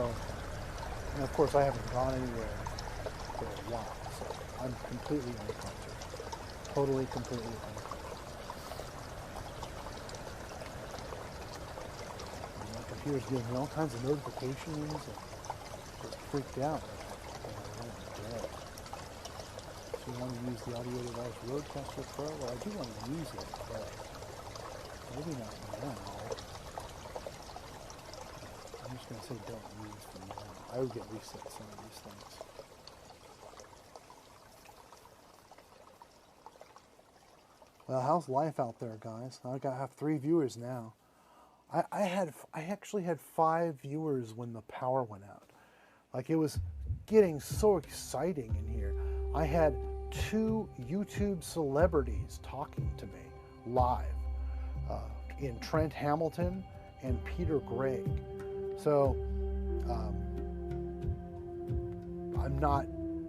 and of course I haven't gone anywhere for a while, so I'm completely uncultured. Totally, completely uncultured. And my computer's giving me all kinds of notifications, and just freaked out. So you want to use the audio device Rodecaster Pro? Well, I do want to use it, but maybe not now. I'm just going to say don't use for now. I would get reset some of these things. Well, how's life out there, guys? I have 3 viewers now. I actually had 5 viewers when the power went out. Like, it was getting so exciting in here. I had 2 YouTube celebrities talking to me live, in Trent Hamilton and Peter Gregg. So I'm not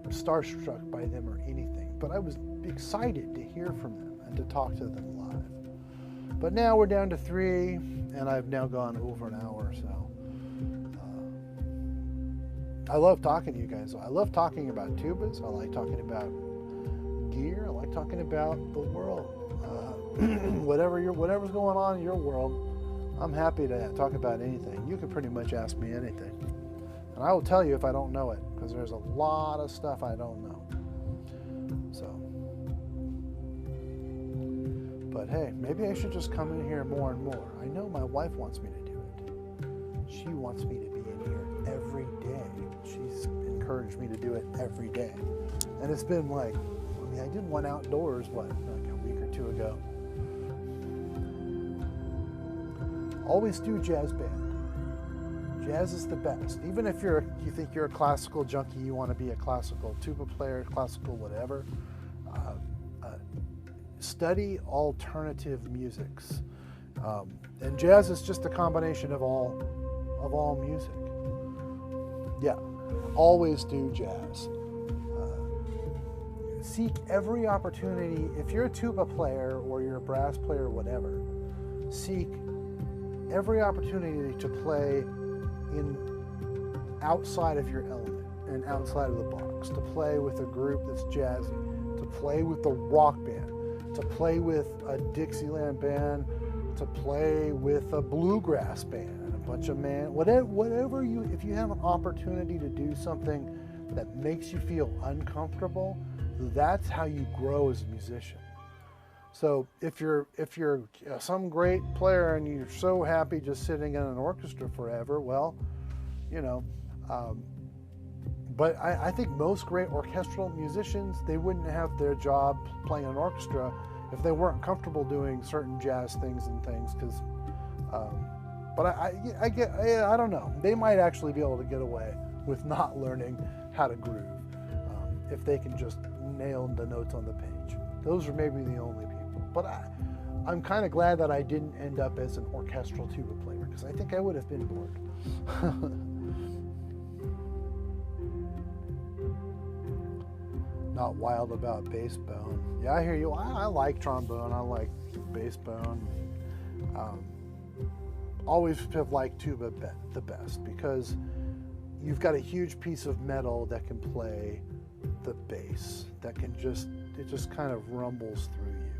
starstruck by them or anything, but I was excited to hear from them and to talk to them live. But now we're down to 3, and I've now gone over an hour or so. I love talking to you guys. I love talking about tubas. I like talking about gear. I like talking about the world. Whatever's going on in your world, I'm happy to talk about anything. You can pretty much ask me anything. And I will tell you if I don't know it, because there's a lot of stuff I don't know. So, but hey, maybe I should just come in here more and more. I know my wife wants me to do it. She wants me to be in here every day. She's encouraged me to do it every day. And it's been like, I mean, I did one outdoors, like a week or two ago. Always do jazz band. Jazz is the best. Even if you think you're a classical junkie, you want to be a classical tuba player, classical whatever, study alternative musics. And jazz is just a combination of all music. Yeah, always do jazz. Seek every opportunity. If you're a tuba player or you're a brass player or whatever, seek every opportunity to play outside of your element and outside of the box, to play with a group that's jazzy, to play with the rock band, to play with a Dixieland band, to play with a bluegrass band, a bunch of whatever if you have an opportunity to do something that makes you feel uncomfortable, that's how you grow as a musician. So if you're some great player and you're so happy just sitting in an orchestra forever, well, you know, but I think most great orchestral musicians, they wouldn't have their job playing an orchestra if they weren't comfortable doing certain jazz things and things. Because, but I don't know. They might actually be able to get away with not learning how to groove if they can just nail the notes on the page. Those are maybe the only people. But I'm kind of glad that I didn't end up as an orchestral tuba player, because I think I would have been bored. Not wild about bass bone. Yeah, I hear you. I like trombone. I like bass bone. Always have liked tuba the best, because you've got a huge piece of metal that can play the bass, that can it just kind of rumbles through you.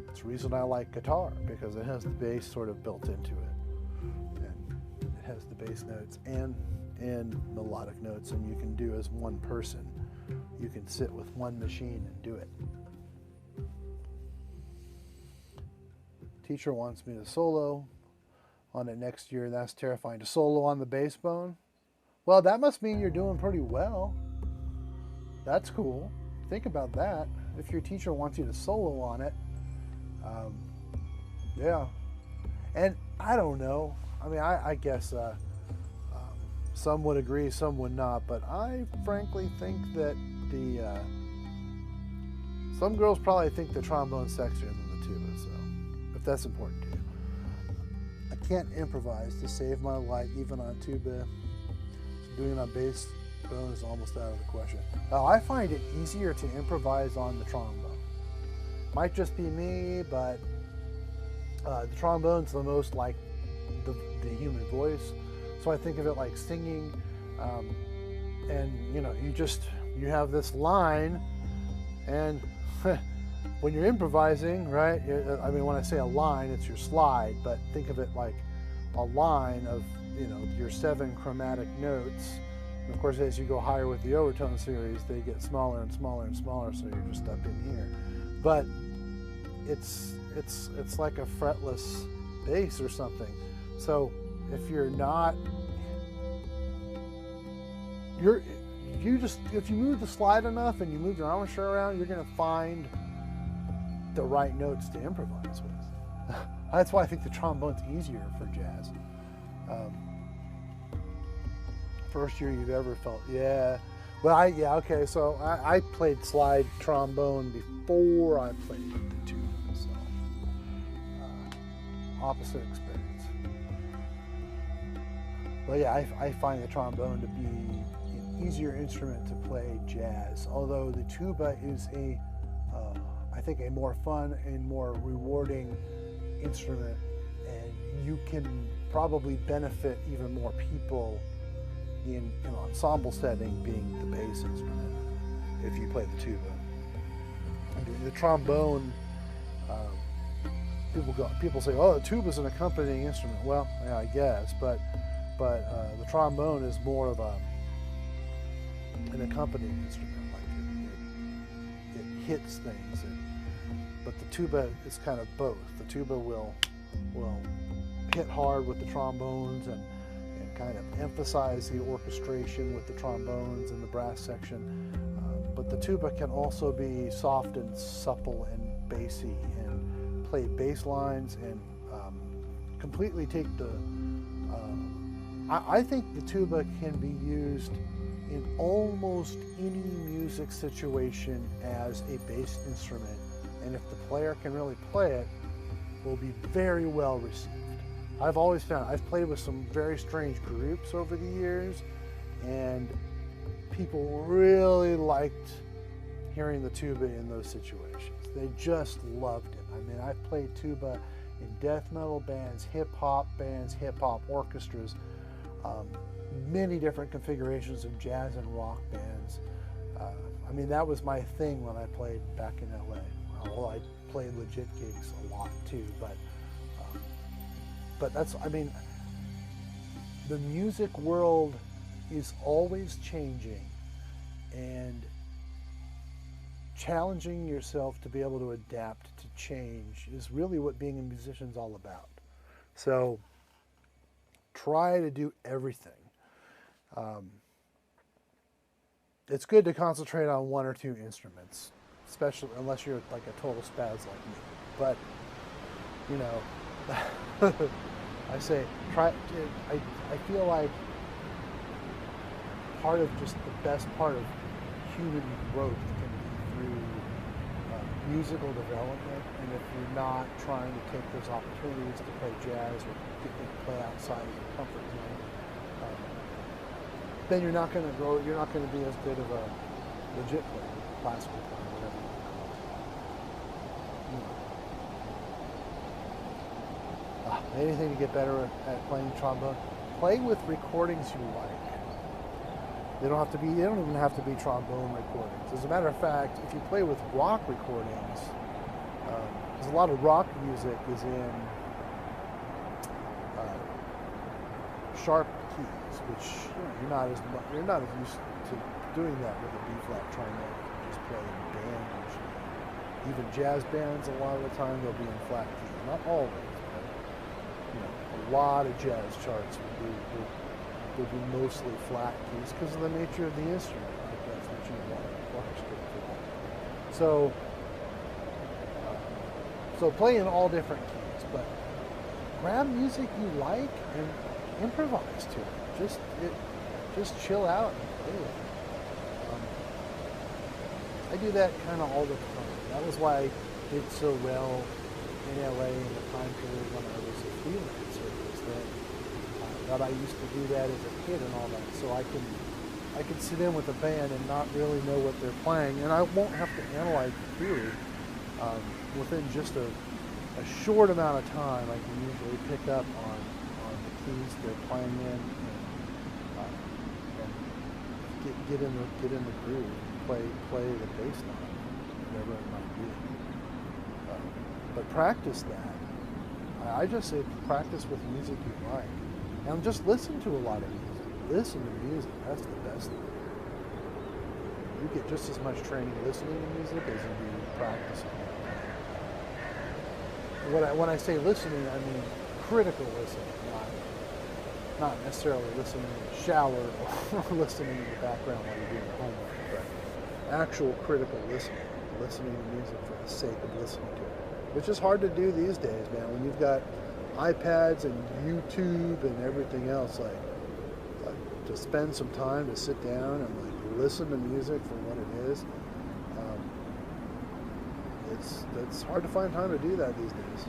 It's the reason I like guitar, because it has the bass sort of built into it, and it has the bass notes and melodic notes, and you can do as one person. You can sit with one machine and do it. Teacher wants me to solo on it next year. That's terrifying. To solo on the bass bone? Well, that must mean you're doing pretty well. That's cool. Think about that. If your teacher wants you to solo on it, yeah. And I don't know. I mean, I guess some would agree, some would not. But I frankly think that some girls probably think the trombone's sexier than the tuba. So, if that's important to you, I can't improvise to save my life, even on tuba. So doing it on bass bone is almost out of the question. I find it easier to improvise on the trombone. Might just be me, but the trombone's the most like the human voice. So I think of it like singing, and you know, you have this line, and when you're improvising, right? I mean, when I say a line, it's your slide, but think of it like a line of, you know, your 7 chromatic notes. And of course, as you go higher with the overtone series, they get smaller and smaller and smaller, so you're just up in here. But it's like a fretless bass or something. So if you're not, if you move the slide enough and you move your armature around, you're going to find the right notes to improvise with. That's why I think the trombone's easier for jazz. First year you've ever felt, yeah. Well, okay, so I played slide trombone before I played the tuba, so opposite experience. But yeah, I find the trombone to be an easier instrument to play jazz, although the tuba is I think a more fun and more rewarding instrument, and you can probably benefit even more people in an ensemble setting being the bass instrument if you play the tuba. The trombone, people say, oh, the tuba is an accompanying instrument. Well, yeah, I guess, but the trombone is more of an accompanying instrument. Like it hits things, but the tuba is kind of both. The tuba will hit hard with the trombones and kind of emphasize the orchestration with the trombones and the brass section. But the tuba can also be soft and supple and bassy and play bass lines and completely take the... I think the tuba can be used in almost any music situation as a bass instrument. And if the player can really play it, it will be very well received. I've always found, I've played with some very strange groups over the years, and people really liked hearing the tuba in those situations. They just loved it. I mean, I've played tuba in death metal bands, hip hop orchestras, many different configurations of jazz and rock bands. I mean, that was my thing when I played back in LA. Well, I played legit gigs a lot too, but that's, I mean, the music world is always changing, and challenging yourself to be able to adapt to change is really what being a musician is all about. So try to do everything. It's good to concentrate on one or two instruments, especially unless you're like a total spaz like me. But, you know, I say try. I feel like part of just the best part of human growth can be through musical development, and if you're not trying to take those opportunities to play jazz or play outside of your comfort zone, then you're not going to grow. You're not going to be as good of a legit player, classical player, whatever you call it. Anything to get better at playing trombone. Play with recordings you like. They don't even have to be trombone recordings. As a matter of fact, if you play with rock recordings, because a lot of rock music is in sharp keys, which you're not as used to doing that with a B flat trombone. You just play in band usually. Even jazz bands, a lot of the time they'll be in flat keys. Not always, but a lot of jazz charts would be mostly flat keys because of the nature of the instrument. Like that's what you want to orchestrate for. So play in all different keys, but grab music you like and improvise to it. Just chill out and play with it. I do that kind of all the time. That was why I did so well in LA in the time period when I was a freelancer. That I used to do that as a kid and all that, so I can sit in with a band and not really know what they're playing, and I won't have to analyze the theory. Within just a short amount of time, I can usually pick up on the keys they're playing in and get in the groove, and play the bass line, whatever it might be. But practice that. I just say practice with music you like. And just listen to a lot of music. Listen to music. That's the best thing. You get just as much training listening to music as you do practicing. When I say listening, I mean critical listening, not necessarily listening in the shower or listening in the background while you're doing homework, but actual critical listening to music for the sake of listening to it, which is hard to do these days, man. When you've got iPads and YouTube and everything else, like to spend some time to sit down and like listen to music for what it is, it's hard to find time to do that these days.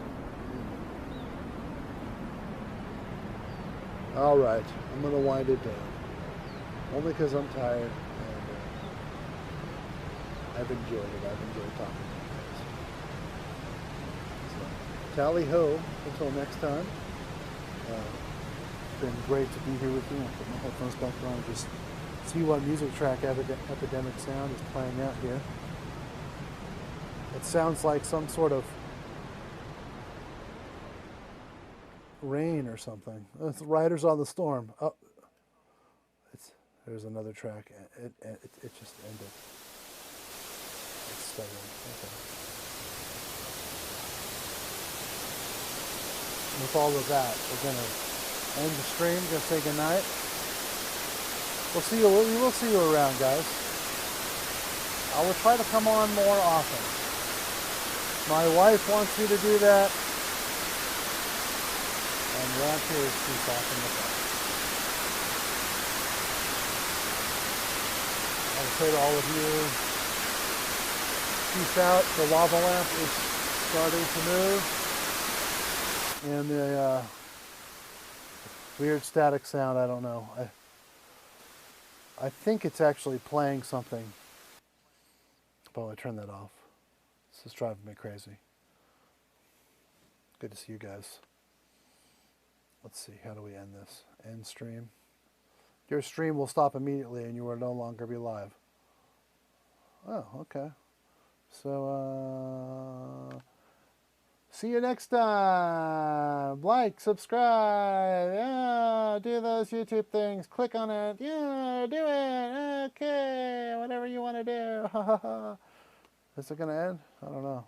All right, I'm gonna wind it down, only because I'm tired and I've enjoyed it. I've enjoyed talking to you guys. So, tally ho, until next time. It's been great to be here with you. I'll put my headphones back on and just see what music track Epidemic Sound is playing out here. It sounds like some sort of rain or something. It's Riders on the Storm. Oh, there's another track. It just ended. It's stuttering. Okay. With all of that, we're gonna end the stream. Gonna say goodnight. We'll see you. We will see you around, guys. I will try to come on more often. My wife wants me to do that, and around here is too often with that. I will say to all of you, peace out. The lava lamp is starting to move, and the weird static sound. I don't know. I think it's actually playing something. But I turn that off. This is driving me crazy. Good to see you guys. Let's see, how do we end this? End stream. Your stream will stop immediately and you will no longer be live. Oh, okay. So, see you next time. Like, subscribe. Yeah, do those YouTube things. Click on it. Yeah, do it. Okay, whatever you want to do. Is it going to end? I don't know.